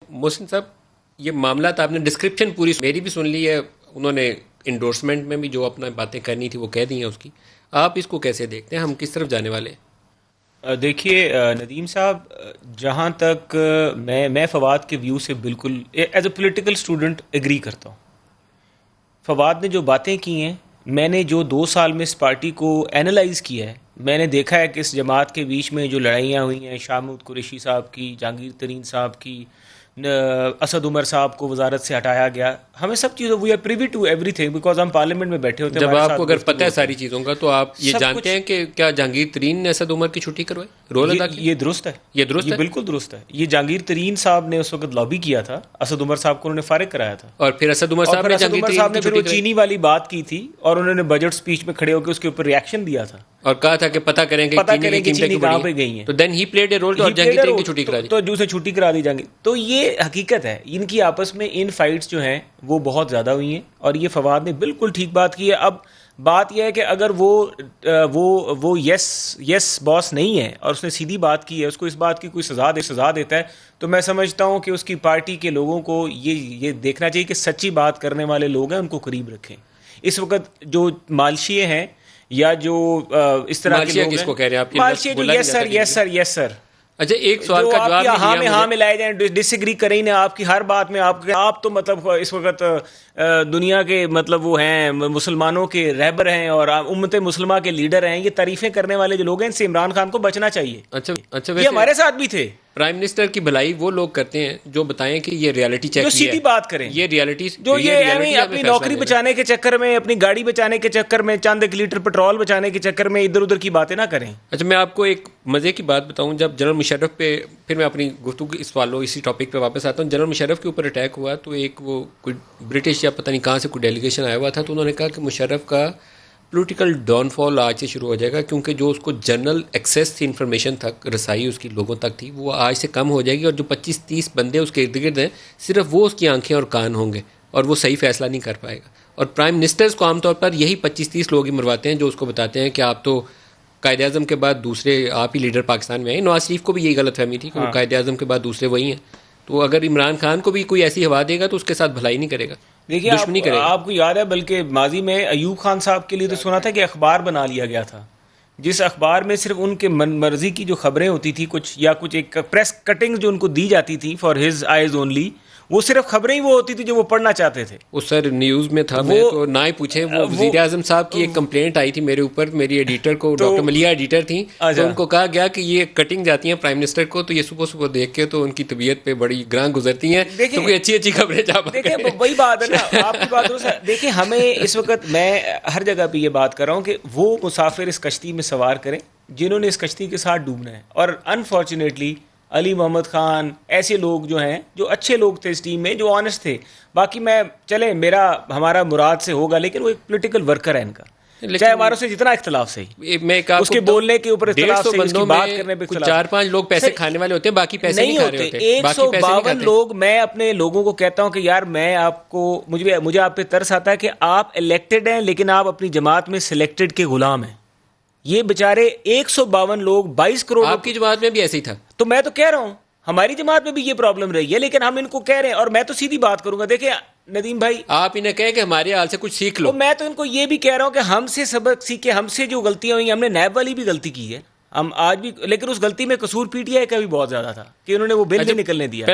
محسن صاحب، یہ معاملات آپ نے ڈسکرپشن پوری میری بھی سن لی ہے، انہوں نے انڈورسمنٹ میں بھی جو اپنا باتیں کرنی تھی وہ کہہ دی ہیں اس کی. آپ اس کو کیسے دیکھتے ہیں؟ ہم کس طرف جانے والے ہیں؟ دیکھیے ندیم صاحب، جہاں تک میں فواد کے ویو سے بالکل as a political student agree کرتا ہوں. فواد نے جو باتیں کی ہیں، میں نے جو 2 سال میں اس پارٹی کو اینالائز کیا ہے، میں نے دیکھا ہے کہ اس جماعت کے بیچ میں جو لڑائیاں ہوئی ہیں، شاہ محمود قریشی صاحب کی، جہانگیر ترین صاحب کی، اسد عمر صاحب کو وزارت سے ہٹایا گیا. ہمیں سب چیزوں we are privy to everything because ہم پارلیمنٹ میں بیٹھے ہوتے ہیں. جب آپ کو اگر پتہ ہے ساری چیزوں کا تو آپ یہ جانتے ہیں کہ کیا جہانگیر ترین نے اسد عمر کی چھٹی کروائی، رول ادا کیا؟ یہ درست ہے، یہ بالکل درست ہے. یہ جہانگیر ترین صاحب نے اس وقت لابی کیا تھا، اسد عمر صاحب کو انہوں نے فارغ کرایا تھا، اور پھر اسد عمر صاحب نے پھر وہ چینی والی بات کی تھی اور انہوں نے بجٹ سپیچ میں کھڑے ہو کے اس کے اوپر ریئیکشن دیا تھا اور کہا تھا کہ پتہ کریں کہ چینی کہاں پہ گئی ہیں. تو دین ہی پلیڈ اے رول، اور جہانگیر ترین کی چھٹی کرا دی، تو جو سے چھٹی کرا دی جائیں گے. تو یہ حقیقت ہے، ان کی آپس میں ان فائٹس جو ہیں وہ بہت زیادہ ہوئی ہیں، اور یہ فواد نے بالکل ٹھیک بات کی ہے. اب بات یہ ہے کہ اگر وہ یس باس نہیں ہے اور اس نے سیدھی بات کی ہے، اس کو اس بات کی کوئی سزا دیتا ہے، تو میں سمجھتا ہوں کہ اس کی پارٹی کے لوگوں کو یہ دیکھنا چاہیے کہ سچی بات کرنے والے لوگ ہیں ان کو قریب رکھیں. اس وقت جو مالشیے ہیں یا جو اس طرح کے لوگ ہیں، مالشیے جو یس سر. اچھا، ایک سوال کا جواب ہاں میں لائے جائیں، ڈس ایگری کریں نا آپ کی ہر بات میں. آپ تو مطلب اس وقت دنیا کے مطلب وہ ہیں، مسلمانوں کے رہبر ہیں اور امت مسلمہ کے لیڈر ہیں. یہ تعریفیں کرنے والے جو لوگ ہیں، ان سے عمران خان کو بچنا چاہیے. اچھا، یہ ہمارے ساتھ بھی تھے. پرائم منسٹر کی بھلائی وہ لوگ کرتے ہیں جو بتائیں کہ یہ ریالٹی چیک جو سیدھی بات کریں، یہ ریالٹی جو یہ اپنی نوکری بچانے کے چکر میں، اپنی گاڑی بچانے کے چکر میں، چند 1 لیٹر پیٹرول بچانے کے چکر میں ادھر ادھر کی باتیں نہ کریں. اچھا، میں آپ کو ایک مزے کی بات بتاؤں. جب جنرل مشرف پہ، پھر میں اپنی گفتگو اسی ٹاپک پہ واپس آتا ہوں. جنرل مشرف کے اوپر اٹیک ہوا تو ایک وہ کوئی برٹش یا پتہ نہیں کہاں سے کوئی ڈیلیگیشن آیا ہوا تھا، تو انہوں نے کہا کہ مشرف کا پولیٹیکل ڈاؤن فال آج سے شروع ہو جائے گا، کیونکہ جو اس کو جنرل ایکسیس تھی انفارمیشن تک، رسائی اس کی لوگوں تک تھی، وہ آج سے کم ہو جائے گی، اور جو 25-30 بندے اس کے ارد گرد ہیں صرف وہ اس کی آنکھیں اور کان ہوں گے، اور وہ صحیح فیصلہ نہیں کر پائے گا. اور پرائم منسٹرز کو عام طور پر یہی 25-30 لوگ ہی مرواتے ہیں جو اس کو بتاتے ہیں کہ آپ تو قائد اعظم کے بعد دوسرے آپ ہی لیڈر پاکستان میں آئے. نواز شریف کو بھی یہی غلط فہمی تھی کہ وہ قائد اعظم کے بعد دوسرے وہی ہیں. تو اگر عمران خان کو بھی کوئی ایسی ہوا دے گا تو اس کے ساتھ بھلائی نہیں کرے گا، دشمنی کرے گا. آپ کو یاد ہے بلکہ ماضی میں ایوب خان صاحب کے لیے تو سنا تھا کہ اخبار بنا لیا گیا تھا، جس اخبار میں صرف ان کے من مرضی کی جو خبریں ہوتی تھی، کچھ ایک پریس کٹنگ جو ان کو دی جاتی تھی فار ہز آئیز اونلی، وہ صرف خبریں ہی وہ ہوتی تھی جو وہ پڑھنا چاہتے تھے. وہ سر نیوز میں تھا، میں تو نہ ہی پوچھیں. وہ وزیر اعظم صاحب کی ایک کمپلینٹ آئی تھی میرے اوپر، میری ایڈیٹر کو، ڈاکٹر ملیہ ایڈیٹر تھیں، تو ان کو کہا گیا کہ یہ کٹنگ جاتی ہیں پرائم منسٹر کو، تو یہ صبح دیکھ کے تو ان کی طبیعت پہ بڑی گراں گزرتی ہیں، تو کوئی اچھی خبریں دیکھیں. وہی بات ہے نا، آپ کی بات درست ہے. دیکھیں، ہمیں اس وقت، میں ہر جگہ پہ یہ بات کر رہا ہوں کہ وہ مسافر اس کشتی میں سوار کریں جنہوں نے اس کشتی کے ساتھ ڈوبنا ہے. اور انفارچونیٹلی علی محمد خان ایسے لوگ جو ہیں، جو اچھے لوگ تھے اس ٹیم میں، جو آنےسٹ تھے. باقی چلیں ہمارا مراد سے ہوگا، لیکن وہ ایک پولیٹیکل ورکر ہے ان کا، چاہے ہماروں سے جتنا اختلاف سے، اس کے بولنے کے اوپر اختلاف سے، اس کی بات کرنے پہ اختلاف. 4-5 لوگ پیسے کھانے والے ہوتے ہیں، باقی پیسے نہیں کھا رہے ہوتے. 152 لوگ. میں اپنے لوگوں کو کہتا ہوں کہ یار، میں آپ کو، مجھے آپ پہ ترس آتا ہے کہ آپ الیکٹڈ ہیں لیکن آپ اپنی جماعت میں سلیکٹڈ کے غلام ہیں. یہ بیچارے 152 لوگ 22 کروڑ. آپ کی جماعت میں بھی ایسے ہی تھا. تو میں تو کہہ رہا ہوں ہماری جماعت میں بھی یہ پرابلم رہی ہے، لیکن ہم ان کو کہہ رہے ہیں. اور میں تو سیدھی بات کروں گا، دیکھیں ندیم بھائی، آپ انہیں کہیں کہ ہمارے حال سے کچھ سیکھ لو. میں تو ان کو یہ بھی کہہ رہا ہوں کہ ہم سے سبق سیکھے. ہم سے جو غلطیاں ہوئی، ہم نے نیب والی بھی غلطی کی ہے، ہم آج بھی، لیکن اس غلطی میں قصور پی ٹی آئی کا بھی بہت زیادہ تھا کہ انہوں نے وہ بل نہیں نکلنے دیا.